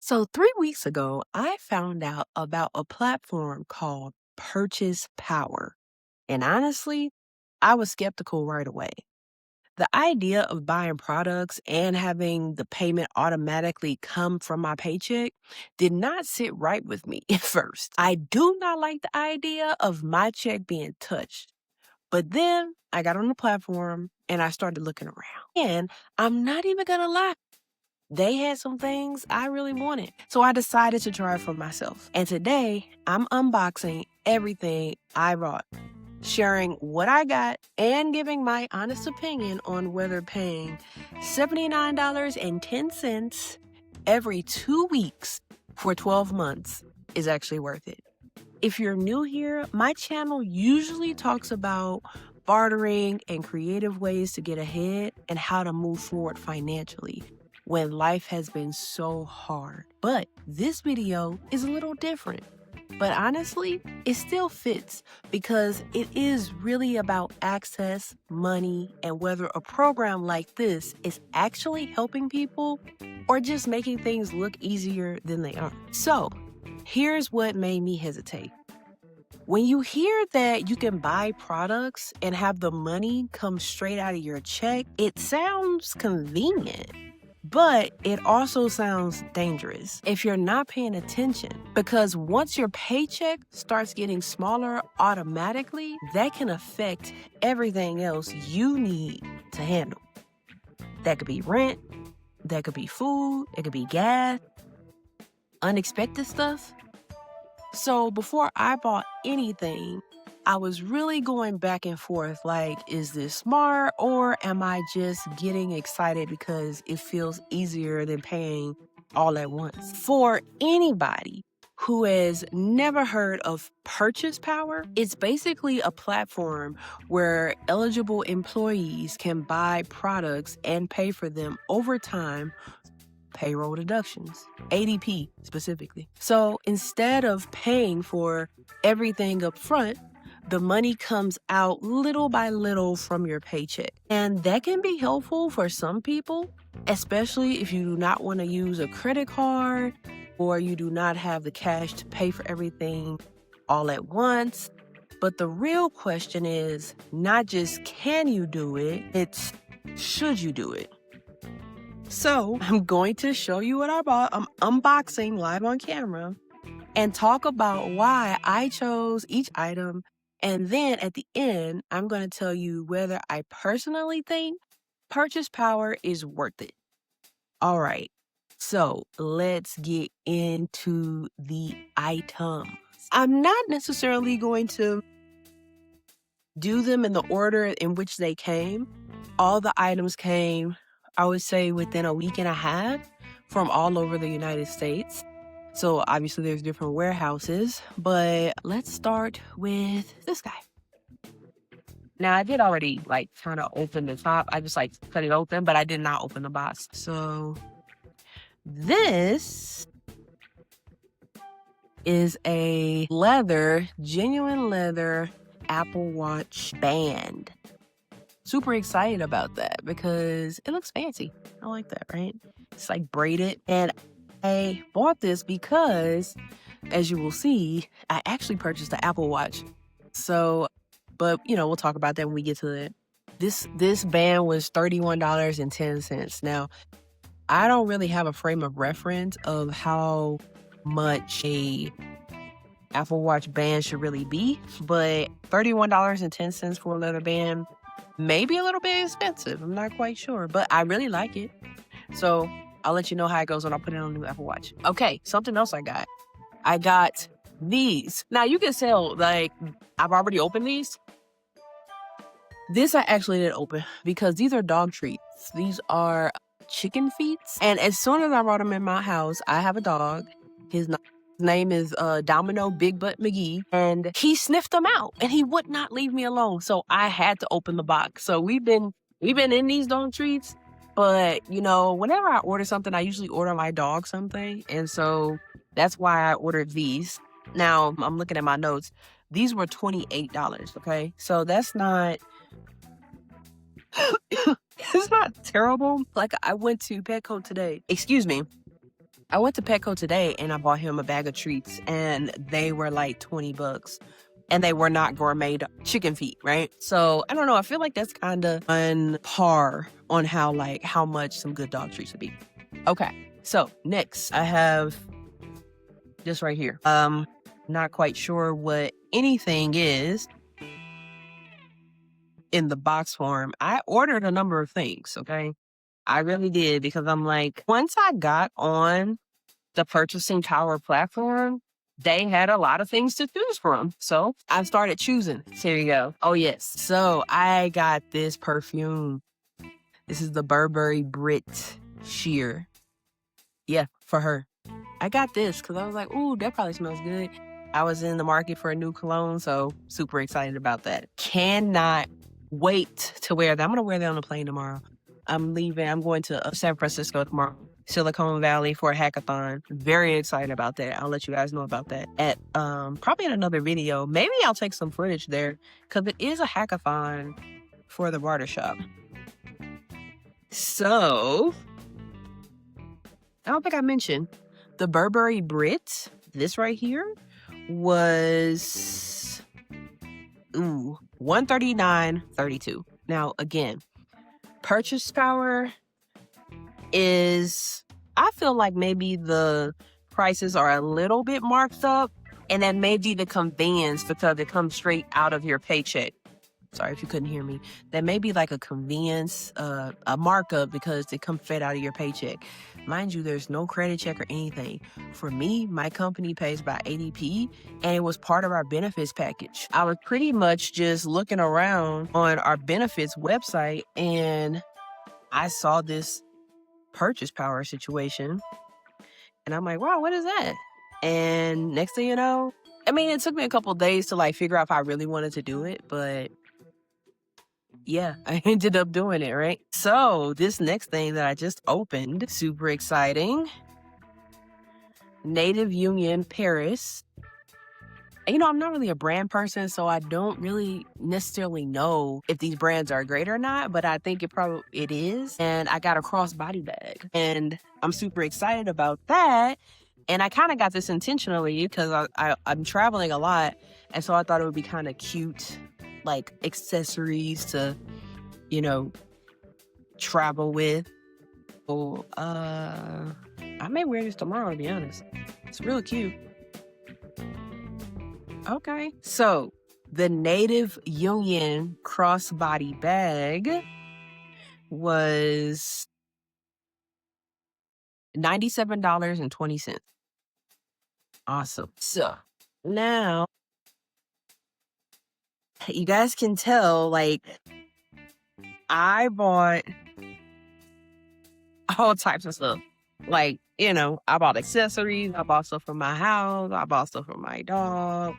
So 3 weeks ago, I found out about a platform called Purchase Power. And honestly, I was skeptical right away. The idea of buying products and having the payment automatically come from my paycheck did not sit right with me at first. I do not like the idea of my check being touched. But then I got on the platform and I started looking around. And I'm not even going to lie. They had some things I really wanted. So I decided to try it for myself. And today, I'm unboxing everything I bought, sharing what I got, and giving my honest opinion on whether paying $79.10 every 2 weeks for 12 months is actually worth it. If you're new here, my channel usually talks about bartering and creative ways to get ahead and how to move forward financially when life has been so hard. But this video is a little different. But honestly, it still fits because it is really about access, money, and whether a program like this is actually helping people or just making things look easier than they are. So, here's what made me hesitate. When you hear that you can buy products and have the money come straight out of your check, it sounds convenient. But it also sounds dangerous if you're not paying attention, because once your paycheck starts getting smaller automatically, that can affect everything else you need to handle. That could be rent, that could be food, it could be gas, unexpected stuff. So before I bought anything, I was really going back and forth like, is this smart or am I just getting excited because it feels easier than paying all at once? For anybody who has never heard of Purchase Power, it's basically a platform where eligible employees can buy products and pay for them over time. Payroll deductions, ADP specifically. So instead of paying for everything up front, the money comes out little by little from your paycheck. And that can be helpful for some people, especially if you do not want to use a credit card or you do not have the cash to pay for everything all at once. But the real question is not just can you do it, it's should you do it? So I'm going to show you what I bought. I'm unboxing live on camera and talk about why I chose each item. And then at the end, I'm going to tell you whether I personally think Purchase Power is worth it. All right, so let's get into the items. I'm not necessarily going to do them in the order in which they came. All the items came, I would say, within a week and a half from all over the United States. So obviously there's different warehouses, but let's start with this guy. Now I did already kind of open the top. I just cut it open, but I did not open the box. So this is a genuine leather Apple Watch band. Super excited about that because it looks fancy. I like that, right? It's braided. And I bought this because, as you will see, I actually purchased the Apple Watch. So, but we'll talk about that when we get to it. This band was $31.10. Now, I don't really have a frame of reference of how much a Apple Watch band should really be, but $31.10 for a leather band, maybe a little bit expensive. I'm not quite sure, but I really like it. So I'll let you know how it goes when I put it on a new Apple Watch. Okay, something else I got. I got these. Now you can tell, I've already opened these. This I actually didn't open because these are dog treats. These are chicken feet. And as soon as I brought them in my house, I have a dog. His name is Domino Big Butt McGee, and he sniffed them out and he would not leave me alone. So I had to open the box. So we've been in these dog treats, but whenever I order something, I usually order my dog something. And so that's why I ordered these. Now I'm looking at my notes. These were $28. Okay. So that's not, it's not terrible. I went to Petco today. Excuse me. I went to Petco today and I bought him a bag of treats and they were like $20. And they were not gourmet chicken feet, right? So I don't know. I feel like that's kind of on par on how much some good dog treats would be. Okay. So next I have this right here. Not quite sure what anything is in the box form. I ordered a number of things, okay? I really did, because I'm like, once I got on the purchasing power platform, they had a lot of things to choose from. So I started choosing. Here you go. Oh, yes. So I got this perfume. This is the Burberry Brit Sheer. Yeah, for her. I got this because I was like, ooh, that probably smells good. I was in the market for a new cologne, so super excited about that. Cannot wait to wear that. I'm going to wear that on the plane tomorrow. I'm leaving. I'm going to San Francisco tomorrow, Silicon Valley, for a hackathon. Very excited about that. I'll let you guys know about that at probably in another video. Maybe I'll take some footage there because it is a hackathon for the barbershop. So I don't think I mentioned the Burberry Brit. This right here was $139.32. Now again, purchase power is, I feel like maybe the prices are a little bit marked up, and that may be the convenience because it comes straight out of your paycheck. Sorry if you couldn't hear me. That may be like a convenience, a markup because it comes straight out of your paycheck. Mind you, there's no credit check or anything. For me, my company pays by ADP, and it was part of our benefits package. I was pretty much just looking around on our benefits website, and I saw this purchase power situation, and I'm like, wow, what is that? And next thing you know, I mean, it took me a couple of days to like figure out if I really wanted to do it, but yeah, I ended up doing it, right? So this next thing that I just opened, super exciting. Native Union Paris. You know, I'm not really a brand person, so I don't really necessarily know if these brands are great or not, but I think it is. And I got a crossbody bag, and I'm super excited about that. And I kind of got this intentionally because I'm traveling a lot, and so I thought it would be kind of cute, like accessories to, you know, travel with. So, I may wear this tomorrow, to be honest. It's really cute. Okay. So the Native Union crossbody bag was $97.20. Awesome. So now you guys can tell, like, I bought all types of stuff. Like, you know, I bought accessories, I bought stuff for my house, I bought stuff for my dog.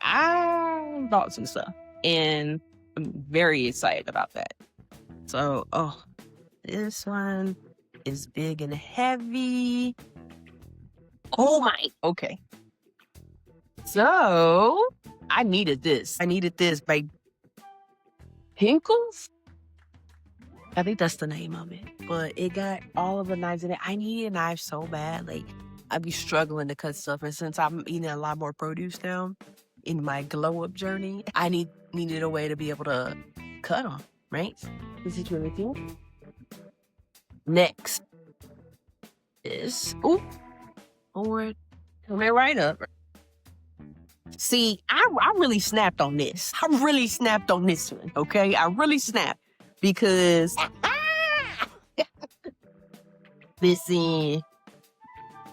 I bought some stuff, and I'm very excited about that. So, this one is big and heavy. Oh my, okay. So, I needed this. I needed this by Hinkles. I think that's the name of it. But it got all of the knives in it. I need a knife so bad. Like, I'd be struggling to cut stuff. And since I'm eating a lot more produce now in my glow-up journey, I needed a way to be able to cut them, right? This is really cool. Next is, coming right up. See, I really snapped on this. I really snapped on this one, okay? I really snapped because listen,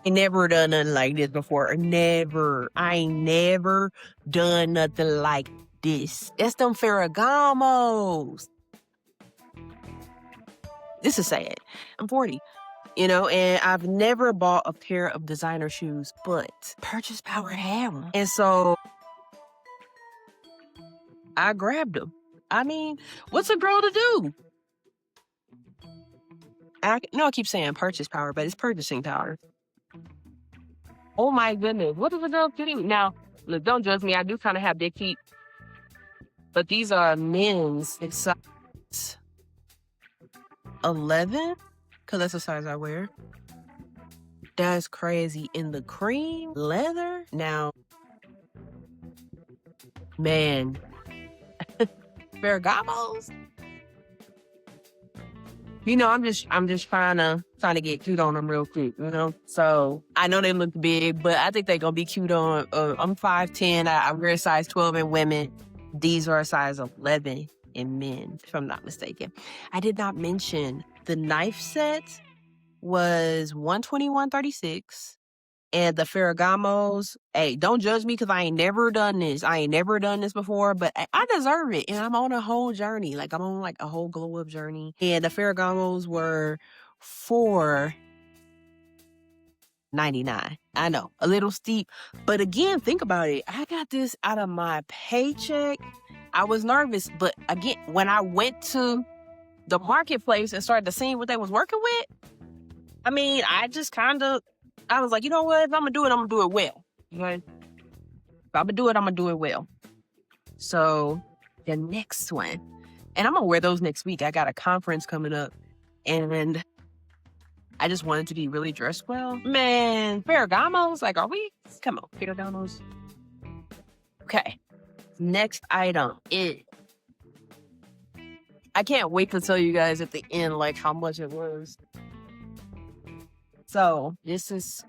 I never done nothing like this before. Never. I ain't never done nothing like this. That's them Ferragamos. This is sad. I'm 40, you know, and I've never bought a pair of designer shoes, but Purchase Power had them. And so I grabbed them. I mean, what's a girl to do? I keep saying Purchase Power, but it's Purchasing Power. Oh my goodness. What is a girl to do? Now, look, don't judge me. I do kind of have big feet. But these are men's. It's size 11, because that's the size I wear. That's crazy. In the cream leather? Now, man, Ferragamos? I'm just trying to get cute on them real quick, you know? So I know they look big, but I think they're gonna be cute on, I'm 5'10", I wear a size 12 in women. These are a size 11 in men, if I'm not mistaken. I did not mention the knife set was $121.36. And the Ferragamos, hey, don't judge me because I ain't never done this. I ain't never done this before, but I deserve it. And I'm on a whole journey. Like, I'm on like a whole glow up journey. And the Ferragamos were $4.99. I know, a little steep. But again, think about it. I got this out of my paycheck. I was nervous. But again, when I went to the marketplace and started to see what they was working with, I mean, I was like, you know what? If I'm going to do it, I'm going to do it well. Okay? If I'm going to do it, I'm going to do it well. So the next one, and I'm going to wear those next week. I got a conference coming up, and I just wanted to be really dressed well. Man, Ferragamos, like, come on, Ferragamos. Okay. Next item is, I can't wait to tell you guys at the end, like, how much it was. So this is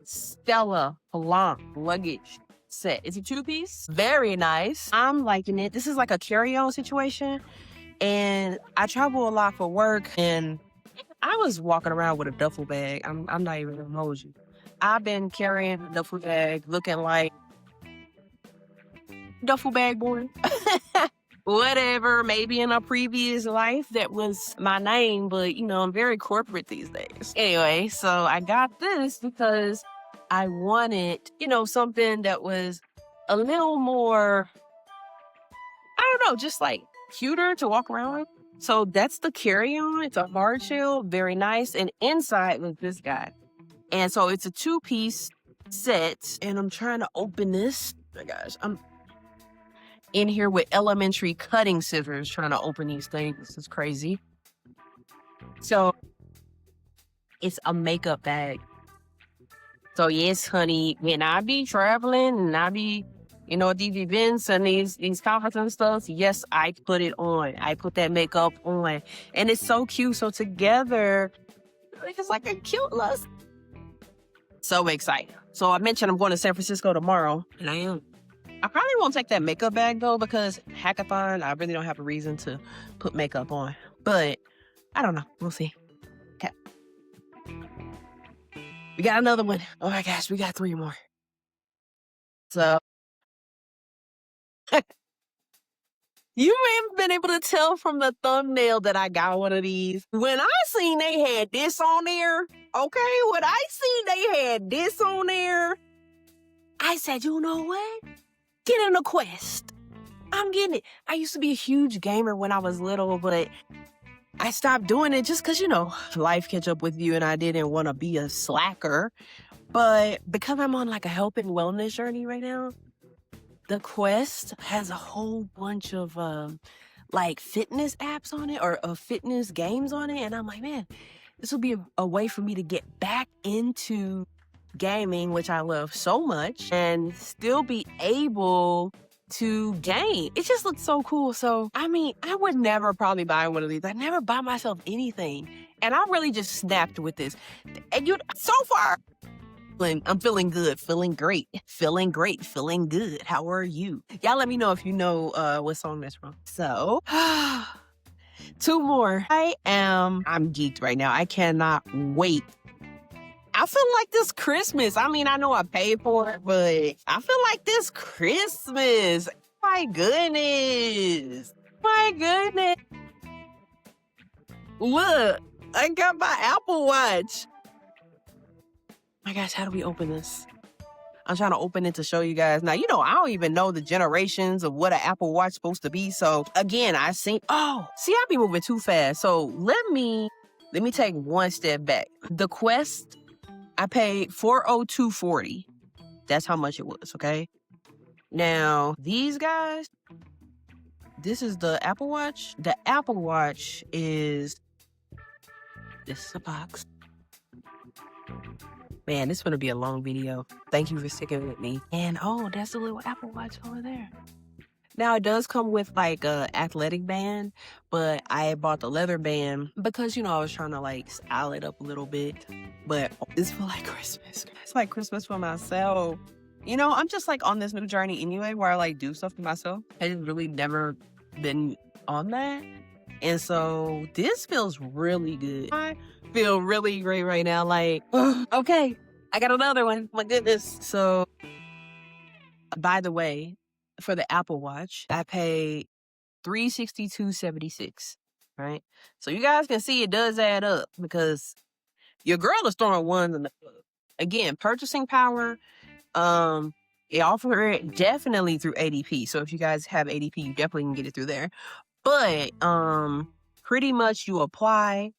Stella Blanc luggage set. It's a 2-piece. Very nice. I'm liking it. This is like a carry-on situation. And I travel a lot for work. And I was walking around with a duffel bag. I'm not even gonna hold you. I've been carrying a duffel bag looking like duffel bag boy. Whatever, maybe in a previous life that was my name, but I'm very corporate these days. Anyway, so I got this because I wanted, something that was a little more, I don't know, just like cuter to walk around with. So that's the carry-on. It's a hard shell, very nice. And inside was this guy. And so it's a 2-piece set. And I'm trying to open this. Oh my gosh, I'm in here with elementary cutting scissors trying to open these things. This is crazy. So it's a makeup bag. So yes, honey, when I be traveling and I be, at these events and these conferences and stuff, yes, I put it on. I put that makeup on. And it's so cute. So together, it's like a cute look. So excited. So I mentioned I'm going to San Francisco tomorrow, and I am. I probably won't take that makeup bag, though, because hackathon, I really don't have a reason to put makeup on. But I don't know. We'll see. Okay. We got another one. Oh, my gosh. We got 3 more. So you may have been able to tell from the thumbnail that I got one of these. When I seen they had this on there, okay? When I seen they had this on there, I said, you know what? Get in a Quest. I'm getting it. I used to be a huge gamer when I was little, but I stopped doing it just because, life catch up with you and I didn't want to be a slacker. But because I'm on like a health and wellness journey right now, the Quest has a whole bunch of like fitness apps on it or fitness games on it. And I'm like, man, this will be a way for me to get back into gaming, which I love so much, and still be able to game. It just looks so cool. So, I mean, I would never probably buy one of these. I never buy myself anything. And I really just snapped with this. And so far, I'm feeling good, feeling great, feeling good. How are you? Y'all let me know if you know what song that's from. So, 2 more. I'm geeked right now. I cannot wait. I feel like this Christmas. I mean, I know I paid for it, but I feel like this Christmas. My goodness. Look, I got my Apple Watch. My gosh, how do we open this? I'm trying to open it to show you guys. Now, I don't even know the generations of what an Apple Watch is supposed to be. So again, I be moving too fast. So let me take one step back. The Quest, I paid $402.40. That's how much it was, okay? Now, these guys, this is the Apple Watch. The Apple Watch is, this is a box. Man, this is gonna be a long video. Thank you for sticking with me. And oh, that's a little Apple Watch over there. Now it does come with like a athletic band, but I bought the leather band because I was trying to like style it up a little bit. But this feel like Christmas. It's like Christmas for myself. I'm just like on this new journey anyway, where I like do stuff for myself. I just really never been on that. And so this feels really good. I feel really great right now. Like, okay, I got another one. My goodness. So, by the way, for the Apple Watch, I paid $362.76. Right. So you guys can see it does add up because your girl is throwing ones in the club. Again, purchasing power. They offer it definitely through ADP. So if you guys have ADP, you definitely can get it through there. But pretty much you apply,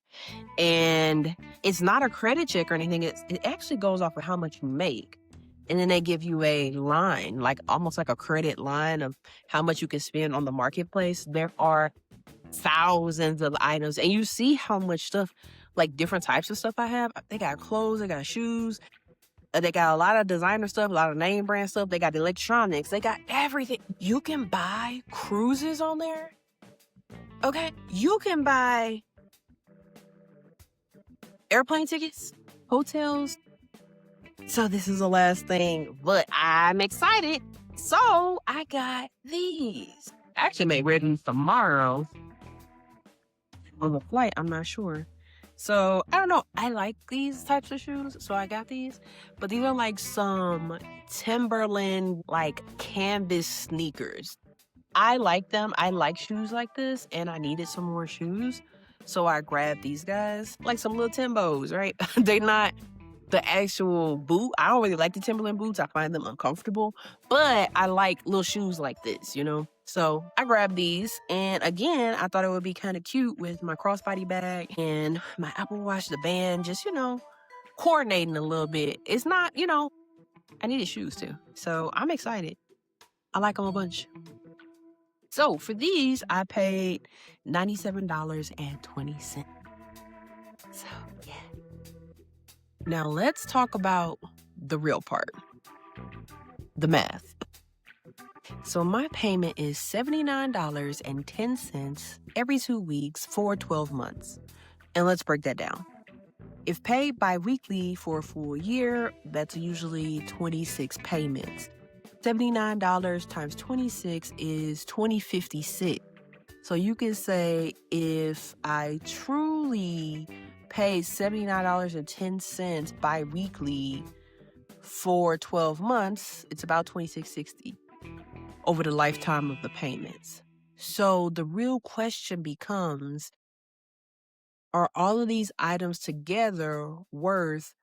and it's not a credit check or anything. It actually goes off of how much you make. And then they give you a line, like almost like a credit line of how much you can spend on the marketplace. There are thousands of items, and you see how much stuff, like different types of stuff I have. They got clothes, they got shoes, they got a lot of designer stuff, a lot of name brand stuff. They got electronics, they got everything. You can buy cruises on there. Okay, you can buy airplane tickets, hotels. So this is the last thing, but I'm excited. So I got these. Actually, may wear them tomorrow on the flight. I'm not sure. So I don't know. I like these types of shoes, so I got these. But these are like some Timberland, like canvas sneakers. I like them. I like shoes like this, and I needed some more shoes. So I grabbed these guys, like some little Timbos, right? They're not the actual boot. I don't really like the Timberland boots. I find them uncomfortable, but I like little shoes like this, So I grabbed these, and again, I thought it would be kind of cute with my crossbody bag and my Apple Watch, the band, just, coordinating a little bit. It's not, I needed shoes too. So I'm excited. I like them a bunch. So for these, I paid $97.20. So yeah. Now let's talk about the real part, the math. So my payment is $79.10 every 2 weeks for 12 months. And let's break that down. If paid bi-weekly for a full year, that's usually 26 payments. $79 times 26 is $2,056. So you can say if I truly paid $79.10 bi-weekly for 12 months, it's about $2,660 over the lifetime of the payments. So the real question becomes, are all of these items together worth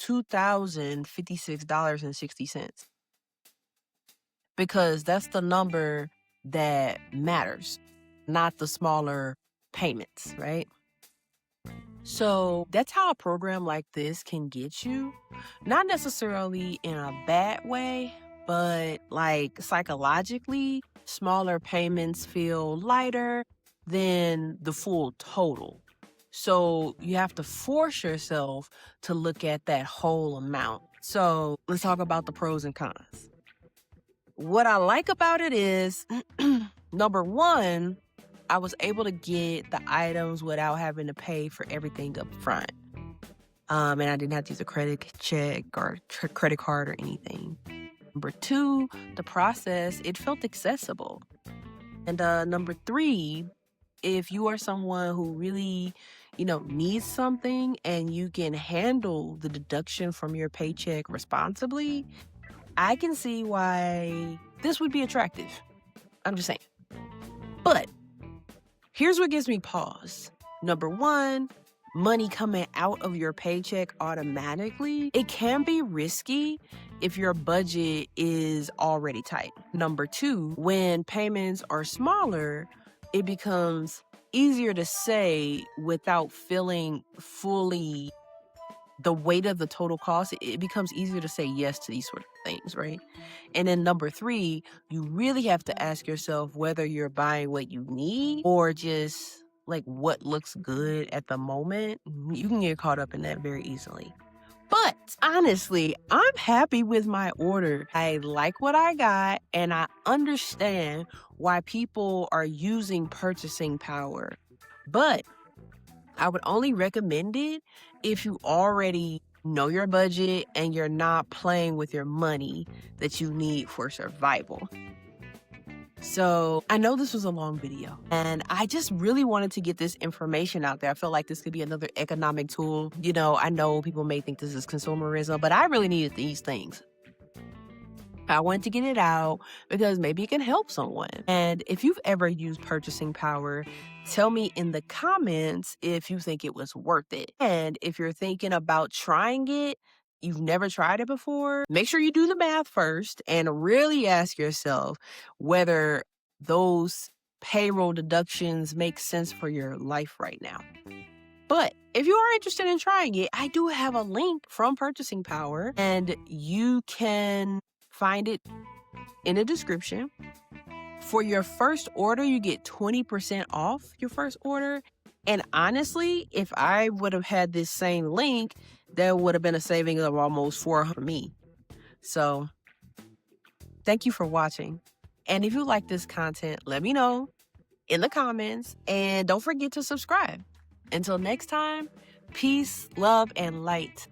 $2,056.60? Because that's the number that matters, not the smaller payments, right? So that's how a program like this can get you. Not necessarily in a bad way, but like psychologically, smaller payments feel lighter than the full total. So you have to force yourself to look at that whole amount. So let's talk about the pros and cons. What I like about it is, number one, I was able to get the items without having to pay for everything up front. And I didn't have to use a credit check or credit card or anything. Number two, the process, it felt accessible. And number three, if you are someone who really, needs something and you can handle the deduction from your paycheck responsibly, I can see why this would be attractive. I'm just saying. But here's what gives me pause. Number one, money coming out of your paycheck automatically. It can be risky if your budget is already tight. Number two, when payments are smaller, it becomes easier to say without feeling fully the weight of the total cost. It becomes easier to say yes to these sort of things, right? And then number three, you really have to ask yourself whether you're buying what you need or just like what looks good at the moment. You can get caught up in that very easily. But Honestly, I'm happy with my order. I like what I got, and I understand why people are using purchasing power. But I would only recommend it if you already know your budget and you're not playing with your money that you need for survival. So I know this was a long video, and I just really wanted to get this information out there. I feel like this could be another economic tool. I know people may think this is consumerism, but I really needed these things. I wanted to get it out because maybe it can help someone. And if you've ever used purchasing power, tell me in the comments if you think it was worth it. And if you're thinking about trying it, you've never tried it before, make sure you do the math first and really ask yourself whether those payroll deductions make sense for your life right now. But if you are interested in trying it, I do have a link from Purchasing Power, and you can find it in the description. For your first order, you get 20% off your first order. And honestly, if I would have had this same link, there would have been a saving of almost $400 for me. So thank you for watching. And if you like this content, let me know in the comments, and don't forget to subscribe. Until next time, peace, love, and light.